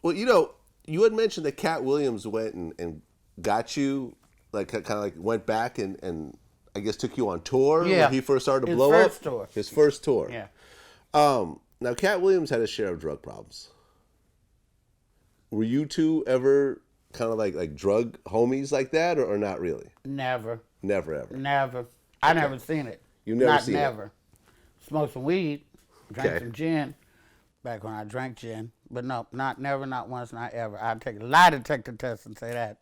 Well, you had mentioned that Katt Williams went and got you, like kind of like went back and I guess took you on tour when Yeah, he first started to his blow up. first tour. His first tour. Yeah. Now, Katt Williams had a share of drug problems. Were you two ever kind of like drug homies like that, or not really? Never. Never ever. Never. I never seen it. You never Not seen never. it. Smoked some weed, drank Okay. some gin. Back when I drank gin. But no, not never, not once, not ever. I'd take a lie detector test and say that.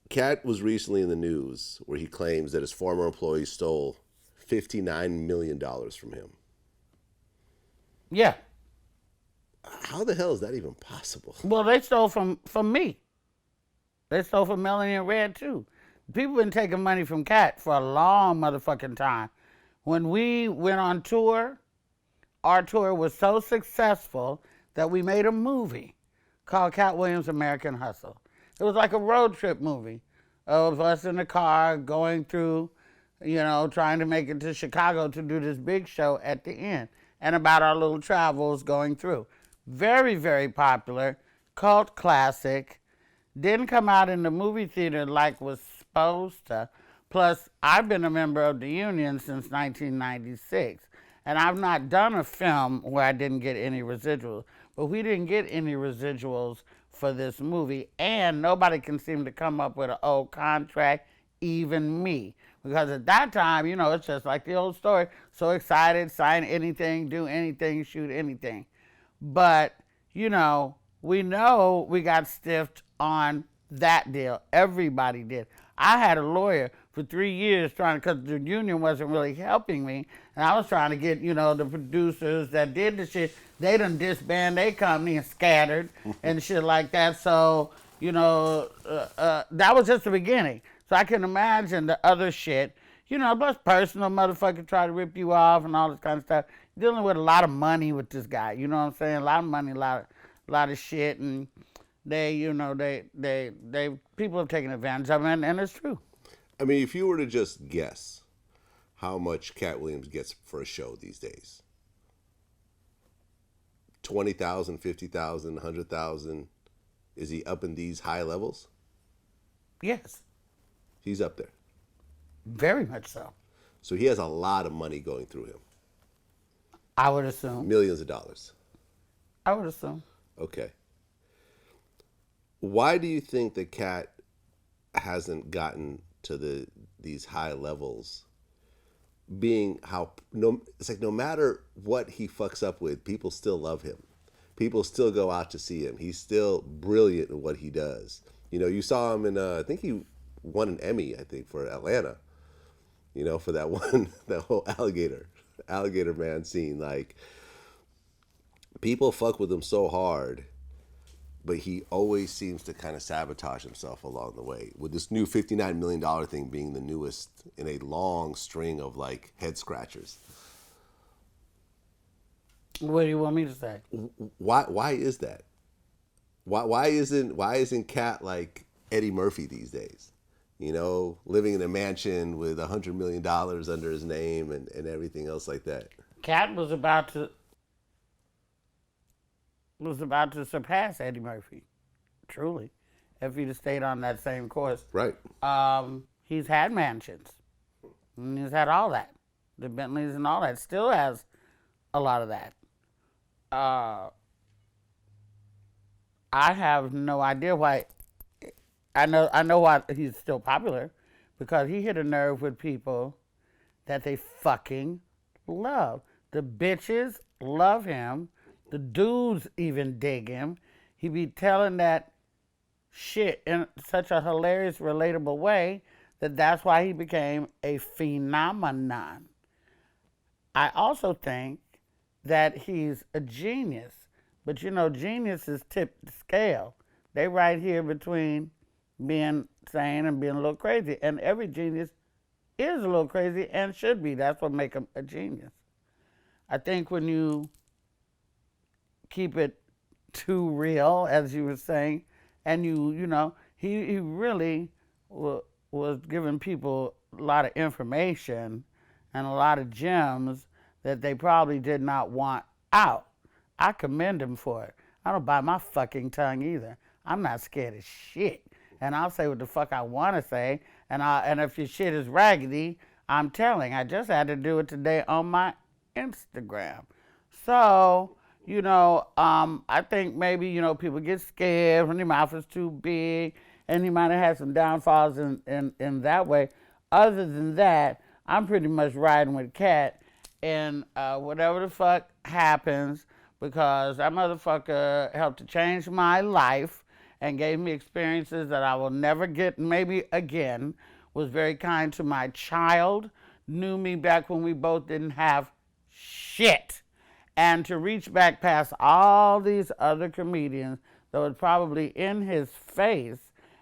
Katt was recently in the news where he claims that his former employees stole $59 million from him. Yeah. How the hell is that even possible? Well, they stole from me. They stole from Melanie and Red too. People been taking money from Katt for a long motherfucking time. When we went on tour, our tour was so successful that we made a movie called Katt Williams' American Hustle. It was like a road trip movie of us in the car going through, trying to make it to Chicago to do this big show at the end, and about our little travels going through. Very, very popular, cult classic. Didn't come out in the movie theater like was supposed to. Plus, I've been a member of the union since 1996, and I've not done a film where I didn't get any residuals. But we didn't get any residuals for this movie, and nobody can seem to come up with an old contract, even me. Because at that time, it's just like the old story. So excited, sign anything, do anything, shoot anything. But, we know we got stiffed on that deal. Everybody did. I had a lawyer for 3 years because the union wasn't really helping me. And I was trying to get, the producers that did the shit, they done disbanded their company and scattered and shit like that. So, that was just the beginning. So I can imagine the other shit, plus personal motherfucker try to rip you off and all this kind of stuff. Dealing with a lot of money with this guy, you know what I'm saying? A lot of money, a lot of shit, and they people have taken advantage of it, and it's true. I mean, if you were to just guess how much Katt Williams gets for a show these days, 20,000, 50,000, 100,000, is he up in these high levels? Yes. He's up there. Very much so. So he has a lot of money going through him. I would assume. Millions of dollars. I would assume. Okay. Why do you think that Katt hasn't gotten to these high levels? Being it's like no matter what he fucks up with, people still love him. People still go out to see him. He's still brilliant in what he does. You saw him in I think he won an Emmy, I think, for Atlanta. For that that whole alligator man scene. Like, people fuck with him so hard, but he always seems to kind of sabotage himself along the way. With this new $59 million thing being the newest in a long string of like head scratchers. What do you want me to say? Why is that? Why isn't Katt like Eddie Murphy these days? Living in a mansion with $100 million under his name and everything else like that. Katt was about to surpass Eddie Murphy, truly, if he'd have stayed on that same course. Right. He's had mansions. And he's had all that. The Bentleys and all that. Still has a lot of that. I have no idea why. I know why he's still popular, because he hit a nerve with people that they fucking love. The bitches love him. The dudes even dig him. He be telling that shit in such a hilarious, relatable way that's why he became a phenomenon. I also think that he's a genius. But geniuses tip the scale. They right here between being sane and being a little crazy. And every genius is a little crazy and should be. That's what makes him a genius. I think when you keep it too real, as you were saying, and he really was giving people a lot of information and a lot of gems that they probably did not want out. I commend him for it. I don't bite my fucking tongue either. I'm not scared of shit. And I'll say what the fuck I want to say. And if your shit is raggedy, I'm telling. I just had to do it today on my Instagram. So, I think maybe, people get scared when their mouth is too big, and he might have had some downfalls in that way. Other than that, I'm pretty much riding with Katt, and whatever the fuck happens, because that motherfucker helped to change my life and gave me experiences that I will never get maybe again, was very kind to my child, knew me back when we both didn't have shit. And to reach back past all these other comedians that was probably in his face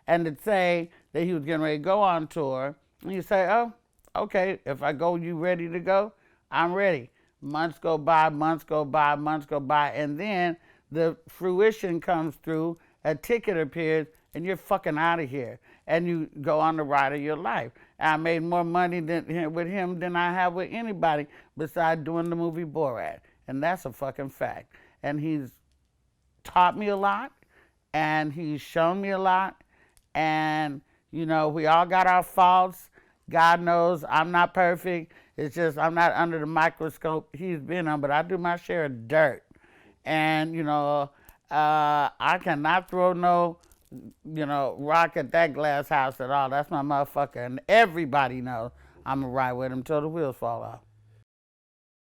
and to say that he was getting ready to go on tour, and you say, oh, okay, if I go, you ready to go? I'm ready. Months go by, months go by, months go by, and then the fruition comes through, a ticket appears, and you're fucking out of here. And you go on the ride of your life. And I made more money with him than I have with anybody besides doing the movie Borat. And that's a fucking fact. And he's taught me a lot, and he's shown me a lot. And, we all got our faults. God knows I'm not perfect. It's just I'm not under the microscope he's been on, but I do my share of dirt. And, I cannot throw no, rock at that glass house at all. That's my motherfucker. And everybody knows I'm going to ride with him till the wheels fall off.